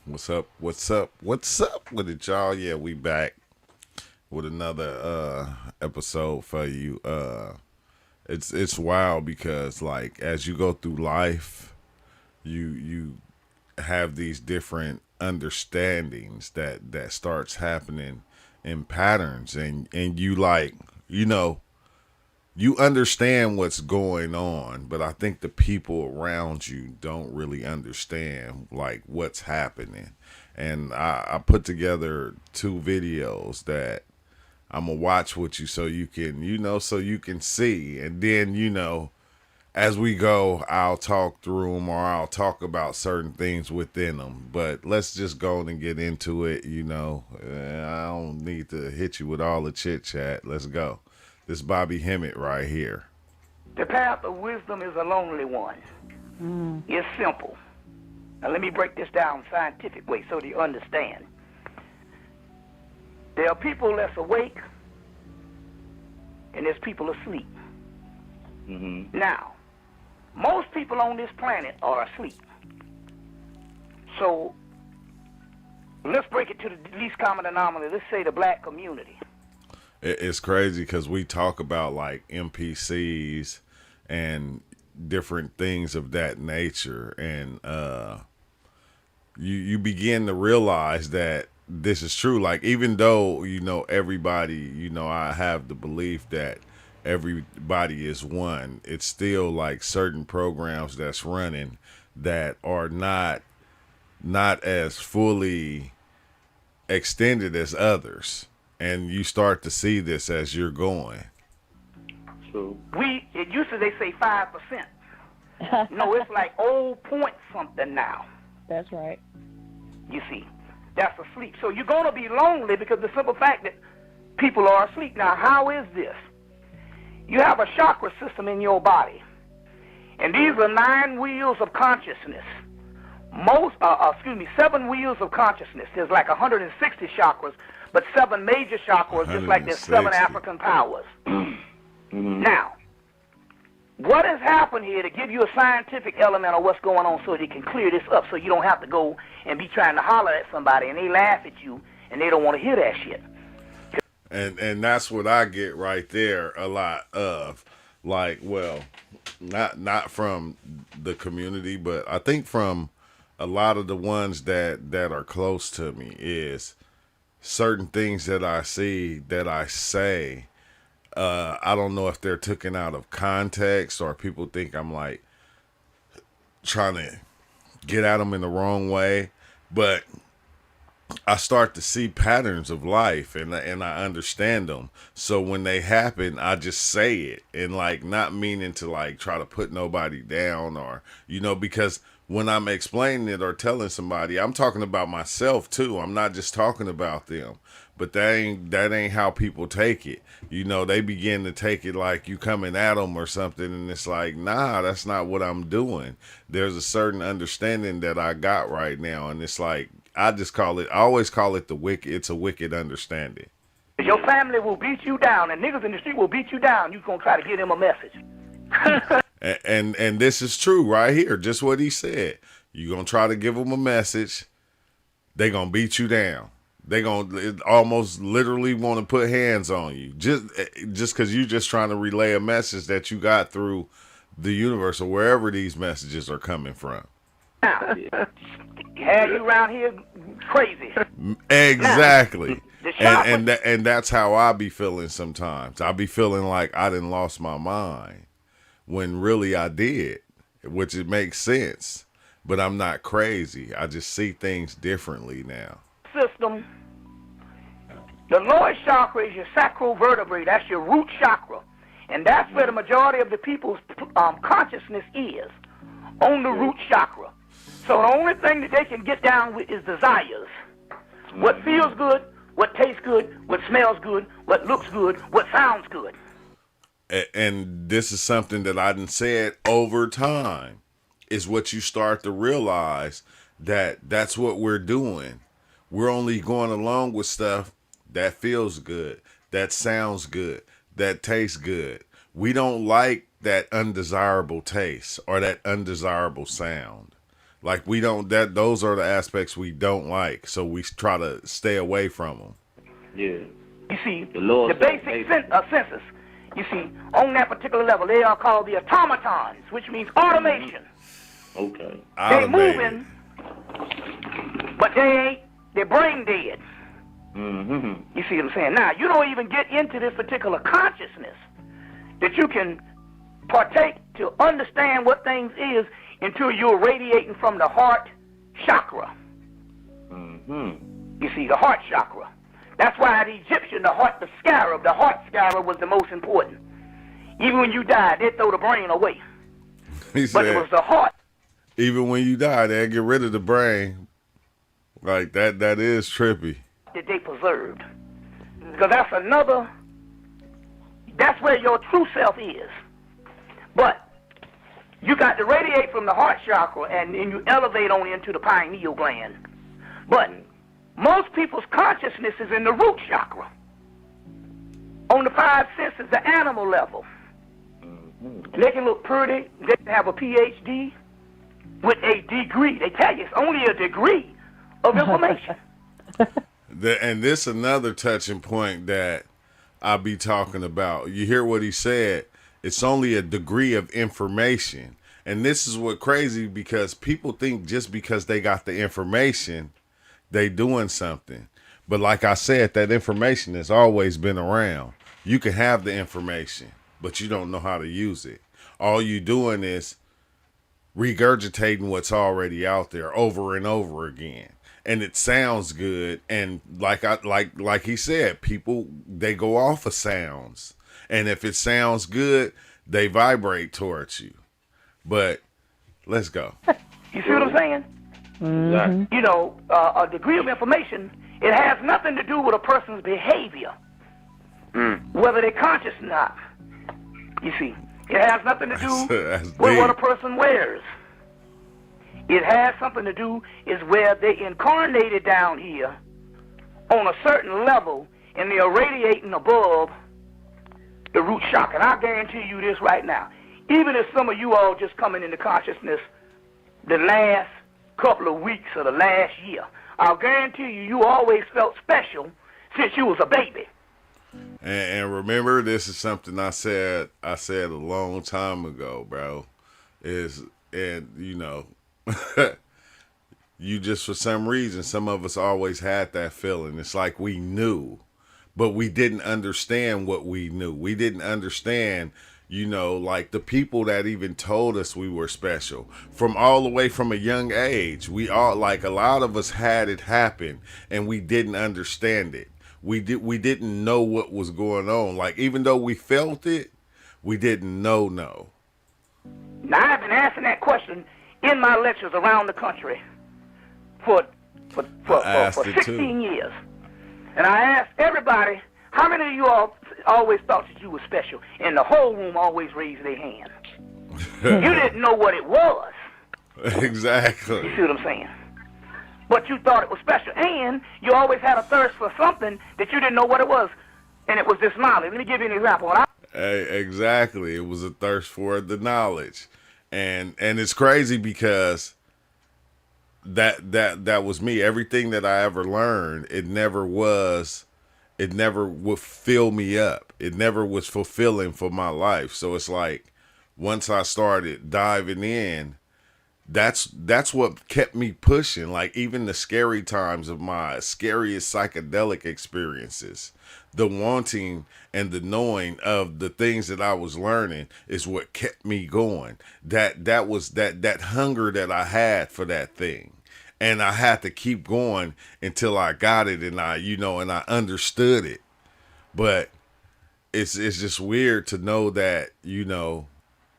What's up? What's up? What's up with it, y'all? Yeah, we back with another episode for you. It's wild because like as you go through life, you have these different understandings that starts happening in patterns, and you like you know you understand what's going on, but I think the people around you don't really understand like what's happening. And I put together two videos that I'm gonna watch with you so you can so you can see, and then as we go, I'll talk through them or I'll talk about certain things within them. But let's just go and get into it. I don't need to hit you with all the chit chat. Let's go. This Bobby Hemmett right here. The path of wisdom is a lonely one. It's simple. Now let me break this down scientific way so that you understand. There are people that's awake and there's people asleep. Now, most people on this planet are asleep. So let's break it to the least common denominator. Let's say the black community. It's crazy because we talk about like NPCs and different things of that nature, and you begin to realize that this is true. Like even though everybody, I have the belief that everybody is one. It's still like certain programs that's running that are not as fully extended as others, and you start to see this as you're going. True. It used to they say 5%. No, it's like old point something now. That's right. You see, that's asleep. So you're gonna be lonely because the simple fact that people are asleep. Now, how is this? You have a chakra system in your body, and these are 9 wheels of consciousness. 7 wheels of consciousness. There's like 160 chakras, but 7 major chakras, just like there's 7 African powers. Now, what has happened here to give you a scientific element of what's going on so that you can clear this up so you don't have to go and be trying to holler at somebody and they laugh at you and they don't want to hear that shit. And that's what I get right there a lot of. Like, well, not from the community, but I think from a lot of the ones that are close to me is certain things that I see that I say. I don't know if they're taken out of context or people think I'm like trying to get at them in the wrong way, but I start to see patterns of life, and I understand them. So when they happen, I just say it, and like not meaning to like try to put nobody down or because when I'm explaining it or telling somebody, I'm talking about myself too. I'm not just talking about them. But that ain't how people take it. They begin to take it like you coming at them or something, and it's like, nah, that's not what I'm doing. There's a certain understanding that I got right now, and it's like I always call it it's a wicked understanding. Your family will beat you down, and niggas in the street will beat you down. You're going to try to give them a message. And this is true right here, just what he said. You're going to try to give them a message, they going to beat you down. They gonna almost literally want to put hands on you just because you're just trying to relay a message that you got through the universe or wherever these messages are coming from. Now, have you around here crazy? Exactly. Now, and that's how I be feeling sometimes. I be feeling like I done lost my mind when really I did, which it makes sense. But I'm not crazy. I just see things differently now. System. The lowest chakra is your sacral vertebrae. That's your root chakra. And that's where the majority of the people's consciousness is, on the root chakra. So the only thing that they can get down with is desires. What feels good, what tastes good, what smells good, what looks good, what sounds good. And this is something that I done said over time, is what you start to realize that's what we're doing. We're only going along with stuff that feels good, that sounds good, that tastes good. We don't like that undesirable taste or that undesirable sound. Like we don't that those are the aspects we don't like, so we try to stay away from them. Yeah. You see, The Lord the basic senses, you see, on that particular level, they are called the automatons, which means automation. Okay. They moving, but they're brain dead. Mm-hmm. You see what I'm saying? Now, you don't even get into this particular consciousness that you can partake to understand what things is until you're radiating from the heart chakra. Mm-hmm. You see, the heart chakra. That's why the Egyptian, the heart scarab was the most important. Even when you died, they throw the brain away. He But said, it was the heart. even when you die, they get rid of the brain. Like that is trippy. That they preserved. Because that's where your true self is. But you got to radiate from the heart chakra and then you elevate on into the pineal gland. But most people's consciousness is in the root chakra. On the five senses, the animal level. And they can look pretty, they can have a PhD with a degree. They tell you it's only a degree of information. And this another touching point that I be talking about. You hear what he said? It's only a degree of information. And this is what crazy because people think just because they got the information, they doing something. But like I said, that information has always been around. You can have the information, but you don't know how to use it. All you doing is regurgitating what's already out there over and over again. And it sounds good, and like he said, people they go off of sounds, and if it sounds good, they vibrate towards you. But let's go. You see what I'm saying? Mm-hmm. You know, a degree of information, it has nothing to do with a person's behavior, whether they're conscious or not. You see, it has nothing to do with what a person wears. It has something to do is where they incarnated down here on a certain level and they are radiating above the root chakra. And I guarantee you this right now. Even if some of you all just coming into consciousness the last couple of weeks or the last year, I'll guarantee you always felt special since you was a baby. And remember, this is something I said a long time ago, bro. You just, for some reason, some of us always had that feeling. It's like we knew, but we didn't understand what we knew. We didn't understand, like the people that even told us we were special from all the way from a young age. We all, like a lot of us had it happen and we didn't understand it. We didn't know what was going on. Like, even though we felt it, we didn't know. Now, I've been asking that question in my lectures around the country for 16 years. And I asked everybody, how many of you all always thought that you were special? And the whole room always raised their hand. You didn't know what it was. Exactly. You see what I'm saying? But you thought it was special. And you always had a thirst for something that you didn't know what it was. And it was this knowledge. Let me give you an example. Exactly. It was a thirst for the knowledge. And it's crazy because that was me. Everything that I ever learned, it never would fill me up. It never was fulfilling for my life. So it's like once I started diving in, that's what kept me pushing. Like even the scary times of my scariest psychedelic experiences, the wanting and the knowing of the things that I was learning is what kept me going. That was that hunger that I had for that thing. And I had to keep going until I got it and I understood it. But it's just weird to know that,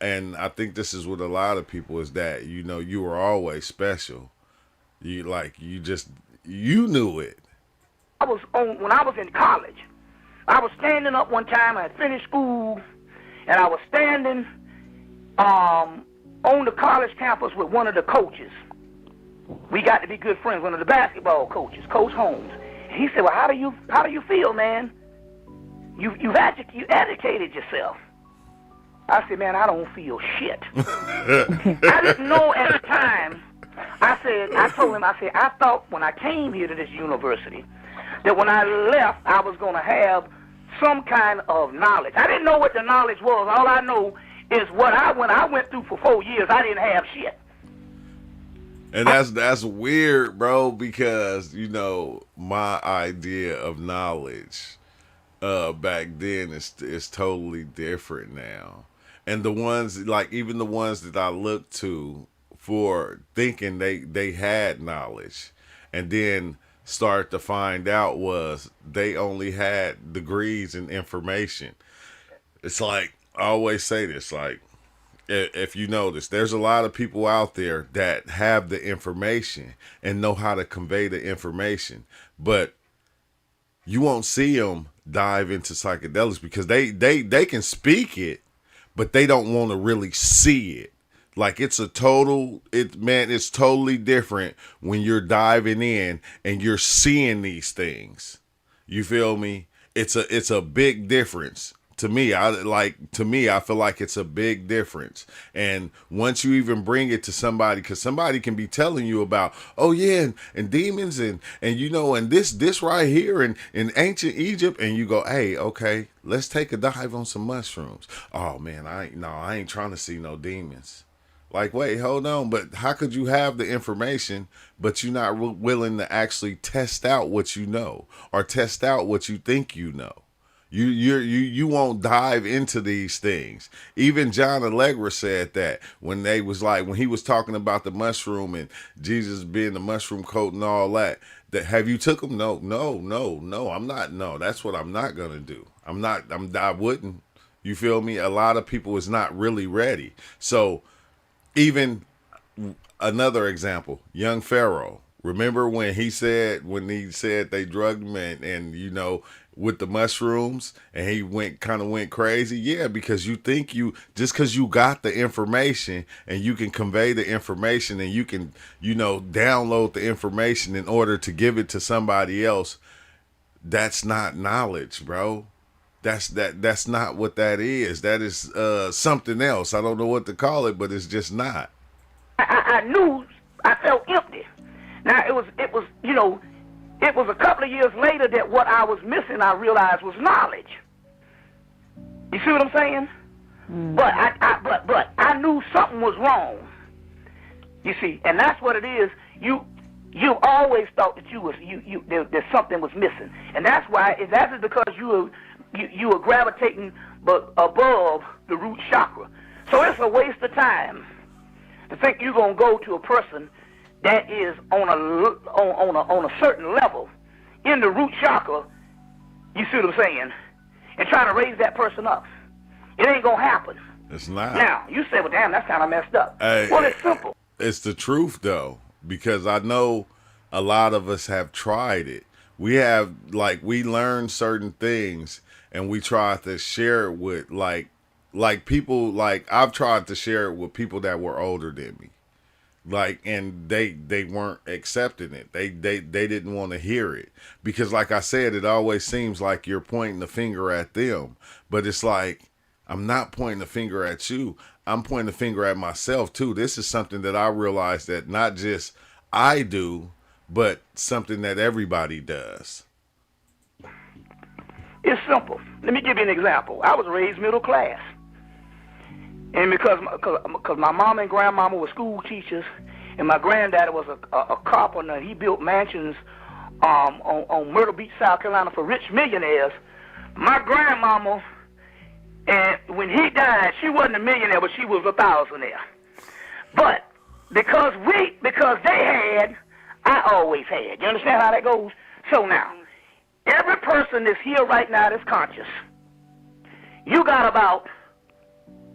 and I think this is what a lot of people is that, you were always special. You knew it. When I was in college, I was standing up one time. I had finished school, and I was standing on the college campus with one of the coaches. We got to be good friends. One of the basketball coaches, Coach Holmes. And he said, "Well, how do you feel, man? You educated yourself." I said, "Man, I don't feel shit." I didn't know at the time I told him, I thought when I came here to this university that when I left, I was going to have some kind of knowledge. I didn't know what the knowledge was. All I know is when I went through for 4 years, I didn't have shit. And that's weird, bro, because my idea of knowledge back then is totally different now. And the ones even the ones that I look to for thinking they had knowledge and then start to find out was they only had degrees in information. It's like I always say this, like if you notice, there's a lot of people out there that have the information and know how to convey the information, but you won't see them dive into psychedelics because they can speak it, but they don't want to really see it. Like it's it's totally different when you're diving in and you're seeing these things. You feel me? It's a big difference. To me, I feel like it's a big difference. And once you even bring it to somebody, because somebody can be telling you about, oh yeah, and demons and and this right here in ancient Egypt, and you go, hey, okay, let's take a dive on some mushrooms. Oh man, I ain't trying to see no demons. Like, wait, hold on, but how could you have the information, but you're not willing to actually test out what you know or test out what you think you know? You won't dive into these things. Even John Allegra said that when he was talking about the mushroom and Jesus being the mushroom coat and all that. That have you took them? No. I'm not. No, that's what I'm not gonna do. I wouldn't. You feel me? A lot of people is not really ready. So even another example, young Pharaoh. Remember when he said they drugged him and with the mushrooms and he went crazy? Yeah, because you think just because you got the information and you can convey the information and you can download the information in order to give it to somebody else, that's not knowledge, bro. That's not what that is. That is something else. I don't know what to call it, but it's just not. I knew I felt empty. Now it was a couple of years later that what I was missing I realized was knowledge. You see what I'm saying? Mm. But I knew something was wrong. You see, and that's what it is. You always thought that that something was missing, and that's because you were gravitating above the root chakra. So it's a waste of time to think you're gonna go to a person that is on a certain level in the root chakra. You see what I'm saying? And try to raise that person up. It ain't gonna happen. It's not. Now you say, well, damn, that's kind of messed up. Well, it's simple. It's the truth though, because I know a lot of us have tried it. We learned certain things and we tried to share it with people. I've tried to share it with people that were older than me. And they weren't accepting it. They didn't want to hear it because, like I said, it always seems like you're pointing the finger at them, but it's like I'm not pointing the finger at you. I'm pointing the finger at myself too. This is something that I realized that not just I do, but something that everybody does. It's simple. Let me give you an example. I was raised middle class. And because my mama and grandmama were school teachers, and my granddaddy was a carpenter, he built mansions on Myrtle Beach, South Carolina for rich millionaires. My grandmama, and when he died, she wasn't a millionaire, but she was a thousandaire. But because they had, I always had. You understand how that goes? So now, every person that's here right now that's conscious, you got about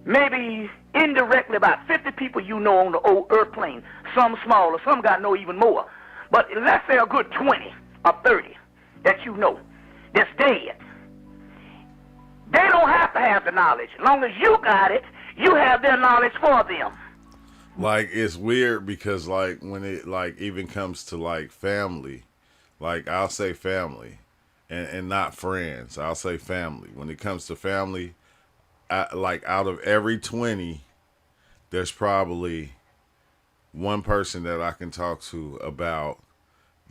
maybe indirectly about 50 people you know on the old earth plane. Some smaller, some got know even more. But let's say a good 20 or 30 that you know that's dead. They don't have to have the knowledge. As long as you got it, you have their knowledge for them. It's weird because when it even comes to family, I'll say family and not friends. I'll say family. When it comes to family, out of every 20, there's probably one person that I can talk to about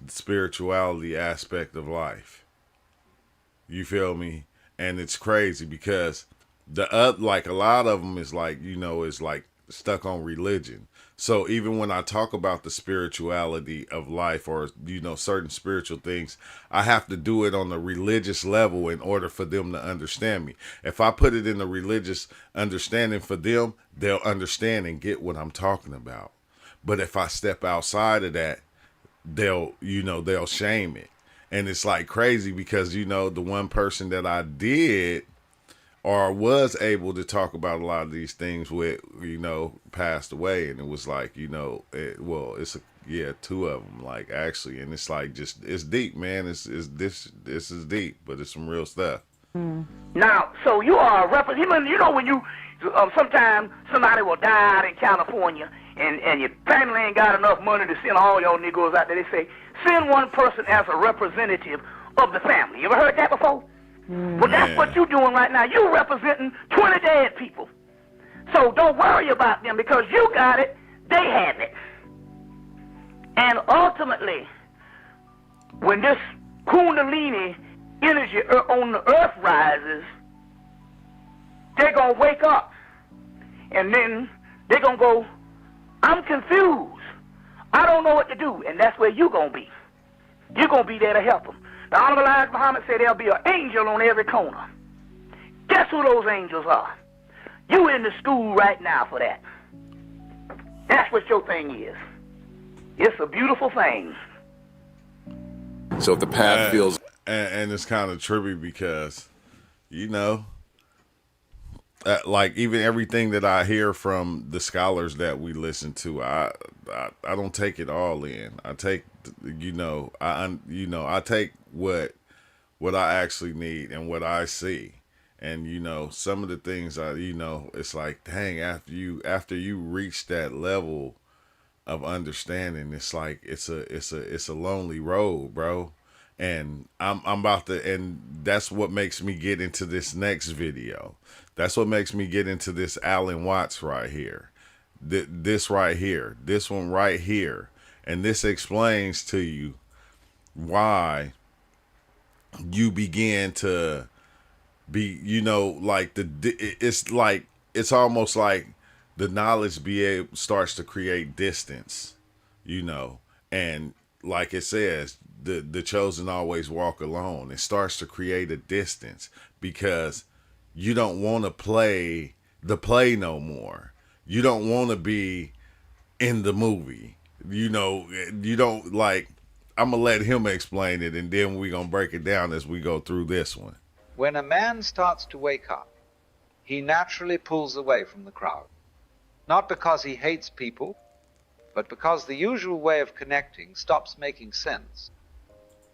the spirituality aspect of life. You feel me? And it's crazy because like a lot of them is like, is like stuck on religion. So even when I talk about the spirituality of life or certain spiritual things, I have to do it on the religious level in order for them to understand me. If I put it in the religious understanding for them, they'll understand and get what I'm talking about. But if I step outside of that, they'll shame it. And it's like crazy because the one person that I did or was able to talk about a lot of these things with, passed away. And it was like, two of them, like, actually. And it's like, it's deep, man. This is deep, but it's some real stuff. Now, so you are a representative. You know when you, sometimes somebody will die out in California and your family ain't got enough money to send all your niggas out there. They say, send one person as a representative of the family. You ever heard that before? Well, that's what you're doing right now. You're representing 20 dead people. So don't worry about them because you got it, they have it. And ultimately, when this Kundalini energy on the earth rises, they're going to wake up. And then they're going to go, I'm confused. I don't know what to do. And that's where you're going to be. You're going to be there to help them. The Honorable Elijah Muhammad said there'll be an angel on every corner. Guess who those angels are? You in the school right now for that. That's what your thing is. It's a beautiful thing. So if the path feels... And it's kind of trippy because, like even everything that I hear from the scholars that we listen to, I don't take it all in. I take, I take what I actually need and what I see. And, some of the things it's like, dang, after you reach that level of understanding, it's like, it's a lonely road, bro. And I'm about to, and that's what makes me get into this next video. That's what makes me get into this Alan Watts right here. This right here. This one right here. And this explains to you why you begin to be, like it's almost like the knowledge starts to create distance, and like it says, the chosen always walk alone. It starts to create a distance because you don't want to play the play no more. You don't want to be in the movie. You don't like, I'm going to let him explain it and then we're going to break it down as we go through this one. When a man starts to wake up, he naturally pulls away from the crowd. Not because he hates people, but because the usual way of connecting stops making sense.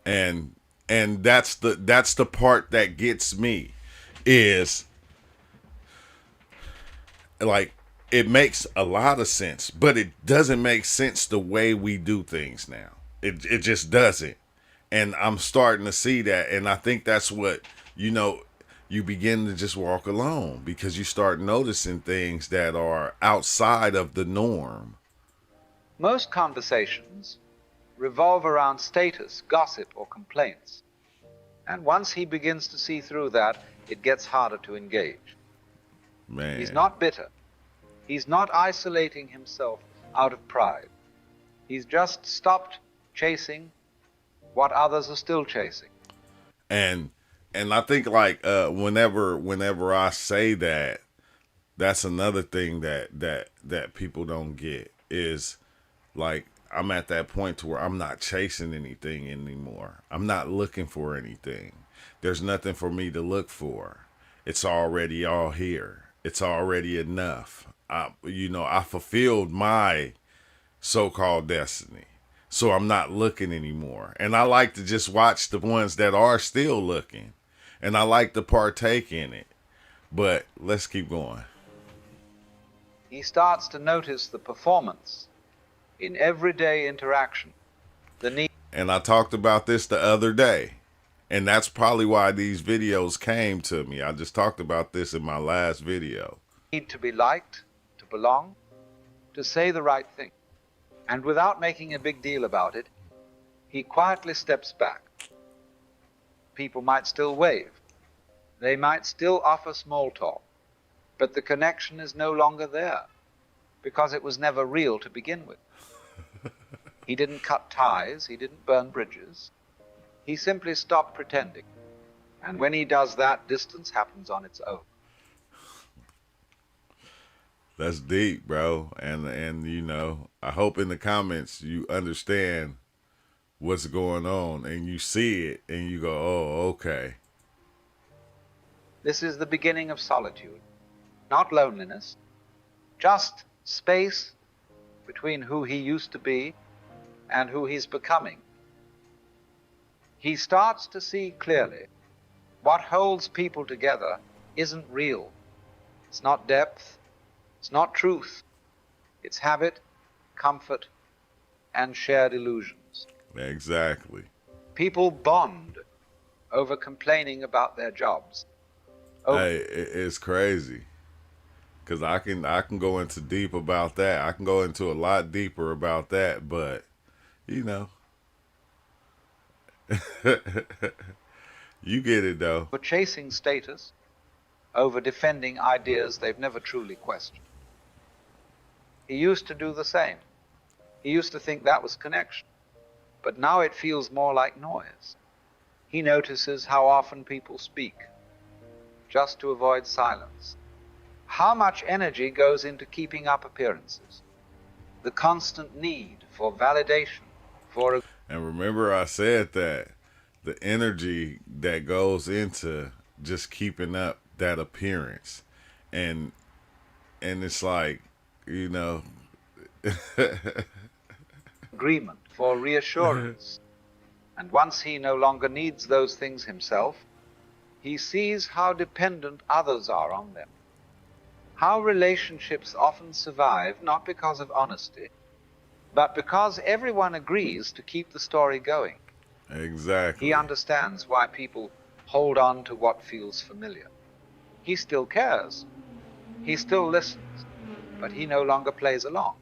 And that's the part that gets me, is like, it makes a lot of sense, but it doesn't make sense the way we do things now. It just doesn't. And I'm starting to see that, and I think that's what, you begin to just walk alone because you start noticing things that are outside of the norm. Most conversations revolve around status, gossip, or complaints. And once he begins to see through that, it gets harder to engage. Man. He's not bitter. He's not isolating himself out of pride. He's just stopped chasing what others are still chasing. And I think like whenever I say that, that's another thing that people don't get is like, I'm at that point to where I'm not chasing anything anymore. I'm not looking for anything. There's nothing for me to look for. It's already all here. It's already enough. I fulfilled my so-called destiny. So I'm not looking anymore. And I like to just watch the ones that are still looking. And I like to partake in it. But let's keep going. He starts to notice the performance in everyday interaction. The need. And I talked about this the other day. And that's probably why these videos came to me. I just talked about this in my last video. Need to be liked, to belong, to say the right thing. And without making a big deal about it, he quietly steps back. People might still wave. They might still offer small talk. But the connection is no longer there because it was never real to begin with. He didn't cut ties. He didn't burn bridges. He simply stopped pretending. And when he does that, distance happens on its own. That's deep, bro. And you know, I hope in the comments you understand what's going on and you see it and you go, oh, okay. This is the beginning of solitude, not loneliness, just space between who he used to be and who he's becoming. He starts to see clearly what holds people together isn't real. It's not depth. It's not truth. It's habit, comfort, and shared illusions. Exactly. People bond over complaining about their jobs. Hey, it's crazy. Cause I can go into deep about that. I can go into a lot deeper about that, but you know. You get it though. For chasing status over defending ideas they've never truly questioned. He used to do the same. He used to think that was connection. But now it feels more like noise. He notices how often people speak just to avoid silence. How much energy goes into keeping up appearances. The constant need for validation, for... And remember I said that. The energy that goes into just keeping up that appearance. And it's like, you know... agreement, for reassurance. And once he no longer needs those things himself, he sees how dependent others are on them. How relationships often survive not because of honesty, but because everyone agrees to keep the story going. Exactly. He understands why people hold on to what feels familiar. He still cares. He still listens, but he no longer plays along.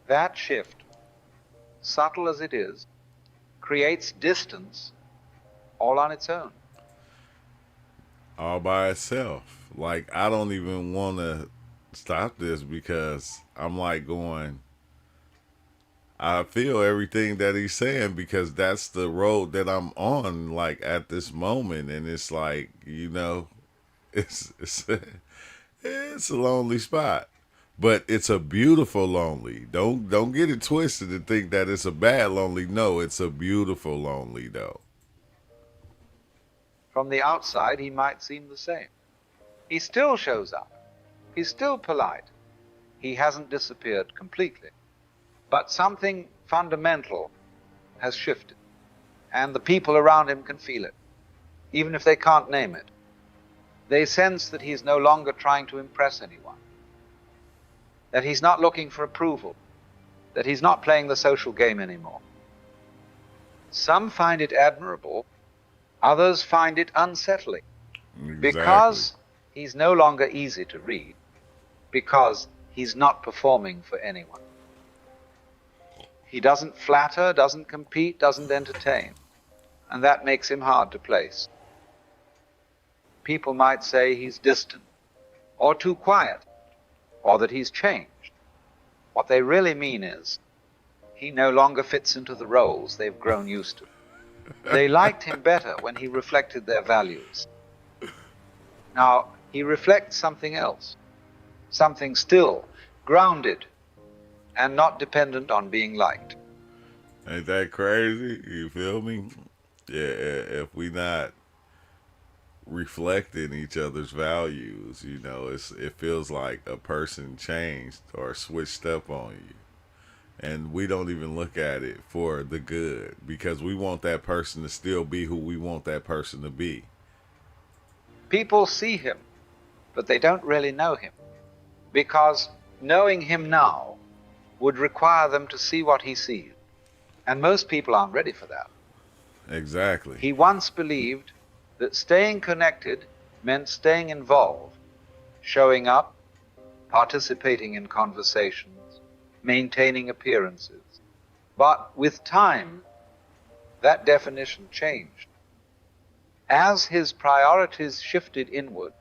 That shift, subtle as it is, creates distance all on its own. All by itself. Like, I don't even want to stop this because I'm like going, I feel everything that he's saying because that's the road that I'm on, like, at this moment. And it's like, you know, it's a lonely spot. But it's a beautiful lonely. Don't get it twisted and think that it's a bad lonely. No, it's a beautiful lonely, though. From the outside, he might seem the same. He still shows up. He's still polite. He hasn't disappeared completely. But something fundamental has shifted. And the people around him can feel it, even if they can't name it. They sense that he's no longer trying to impress anyone. That he's not looking for approval, that he's not playing the social game anymore. Some find it admirable, others find it unsettling, Exactly. because he's no longer easy to read, because he's not performing for anyone. He doesn't flatter, doesn't compete, doesn't entertain, and that makes him hard to place. People might say he's distant, or too quiet, or that he's changed. What they really mean is, he no longer fits into the roles they've grown used to. They liked him better when he reflected their values. Now, he reflects something else, something still, grounded, and not dependent on being liked. Ain't that crazy? You feel me? Yeah, if we not reflecting each other's values, you know, it feels like a person changed or switched up on you. And we don't even look at it for the good because we want that person to still be who we want that person to be. People see him, but they don't really know him, because knowing him now would require them to see what he sees. And most people aren't ready for that. Exactly. He once believed that staying connected meant staying involved, showing up, participating in conversations, maintaining appearances. But with time, that definition changed. As his priorities shifted inward,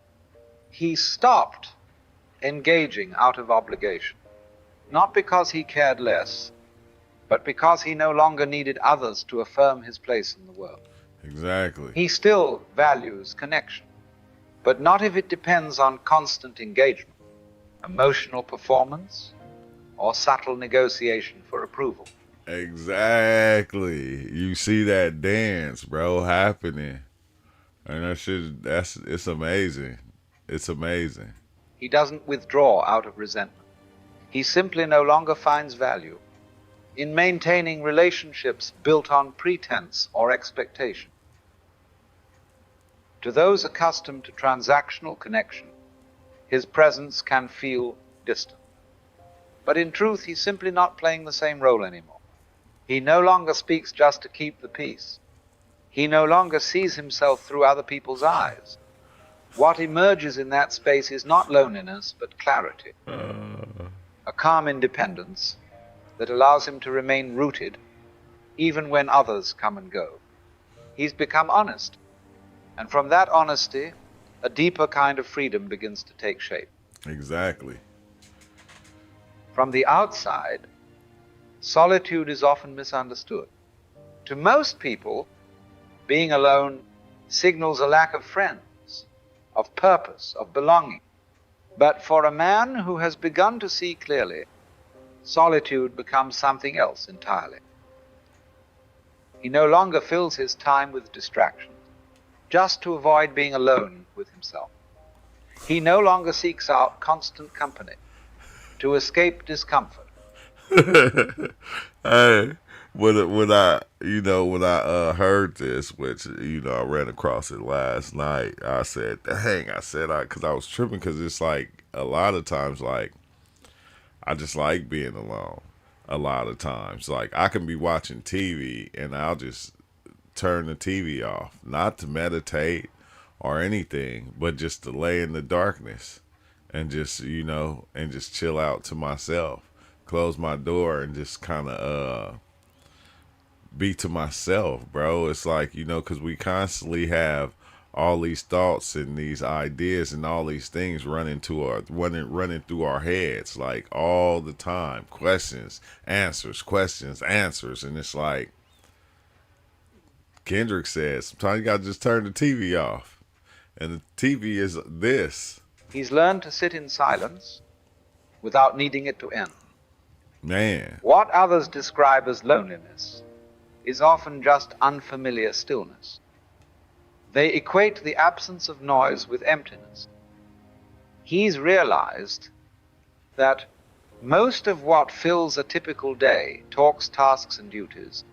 he stopped engaging out of obligation, not because he cared less, but because he no longer needed others to affirm his place in the world. Exactly. He still values connection, but not if it depends on constant engagement, emotional performance, or subtle negotiation for approval. Exactly. You see that dance, bro, happening. And it's amazing. It's amazing. He doesn't withdraw out of resentment. He simply no longer finds value in maintaining relationships built on pretense or expectation. To those accustomed to transactional connection, his presence can feel distant. But in truth, he's simply not playing the same role anymore. He no longer speaks just to keep the peace. He no longer sees himself through other people's eyes. What emerges in that space is not loneliness, but clarity. A calm independence that allows him to remain rooted even when others come and go. He's become honest. And from that honesty, a deeper kind of freedom begins to take shape. Exactly. From the outside, solitude is often misunderstood. To most people, being alone signals a lack of friends, of purpose, of belonging. But for a man who has begun to see clearly, solitude becomes something else entirely. He no longer fills his time with distractions, just to avoid being alone with himself. He no longer seeks out constant company to escape discomfort. Hey, when I heard this, which I ran across it last night, I said, dang, because I was tripping, because it's like a lot of times, like, I just like being alone. A lot of times, like, I can be watching TV and I'll just turn the TV off, not to meditate or anything, but just to lay in the darkness and just and just chill out to myself, close my door and just kind of be to myself, bro. It's like, because we constantly have all these thoughts and these ideas and all these things running through our heads, like, all the time. Questions, answers, and it's like Kendrick says, sometimes you gotta just turn the TV off, and the TV is this. He's learned to sit in silence without needing it to end. Man. What others describe as loneliness is often just unfamiliar stillness. They equate the absence of noise with emptiness. He's realized that most of what fills a typical day, talks, tasks, and duties,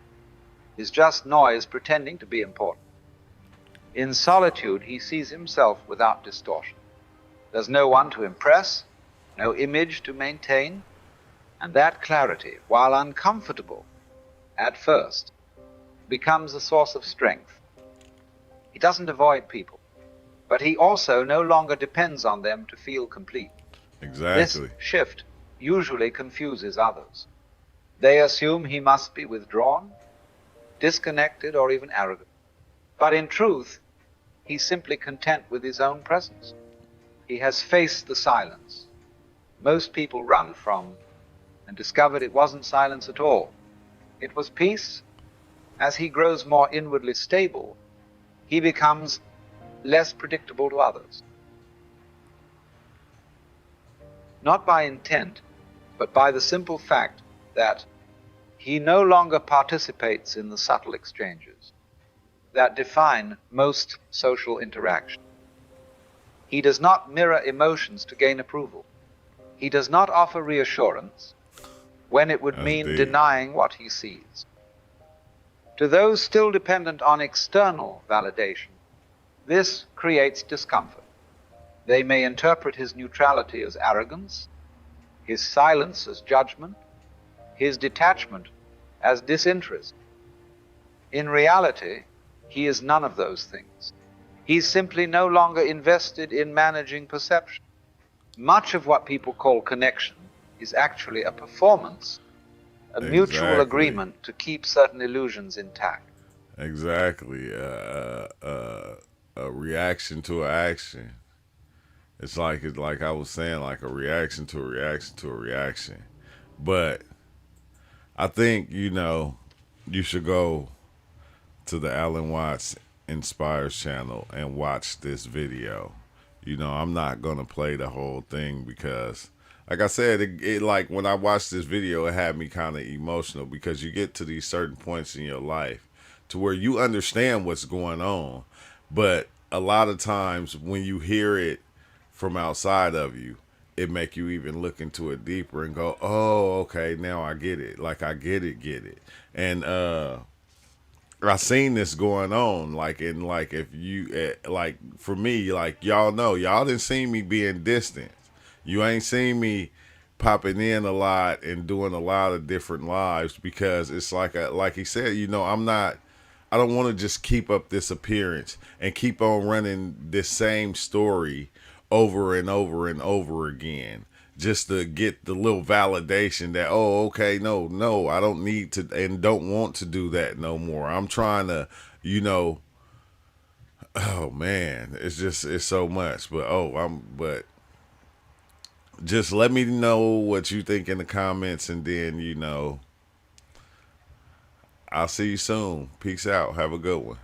is just noise pretending to be important. In solitude, he sees himself without distortion. There's no one to impress, no image to maintain, and that clarity, while uncomfortable at first, becomes a source of strength. He doesn't avoid people, but he also no longer depends on them to feel complete. Exactly. This shift usually confuses others. They assume he must be withdrawn, disconnected, or even arrogant. But in truth, he's simply content with his own presence. He has faced the silence most people run from and discovered it wasn't silence at all. It was peace. As he grows more inwardly stable, he becomes less predictable to others. Not by intent, but by the simple fact that he no longer participates in the subtle exchanges that define most social interaction. He does not mirror emotions to gain approval. He does not offer reassurance when it would mean denying what he sees. To those still dependent on external validation, this creates discomfort. They may interpret his neutrality as arrogance, his silence as judgment, his detachment as disinterest. In reality, he is none of those things. He's simply no longer invested in managing perception. Much of what people call connection is actually a performance, a mutual Exactly. agreement to keep certain illusions intact. Exactly. A reaction to an action. It's like I was saying, like a reaction to a reaction to a reaction. But I think, you should go to the Alan Watts Inspires channel and watch this video. I'm not gonna play the whole thing because, like I said, it like when I watched this video, it had me kind of emotional because you get to these certain points in your life to where you understand what's going on, but a lot of times when you hear it from outside of you, it make you even look into it deeper and go, oh, okay, now I get it. Like I get it. And I seen this going on, like if you like for me, like y'all know, y'all didn't see me being distant. You ain't seen me popping in a lot and doing a lot of different lives because it's like he said, I don't want to just keep up this appearance and keep on running this same story over and over and over again just to get the little validation that, oh, okay, no, I don't need to and don't want to do that no more. I'm trying to, oh man, it's so much. But just let me know what you think in the comments, and then, I'll see you soon. Peace out. Have a good one.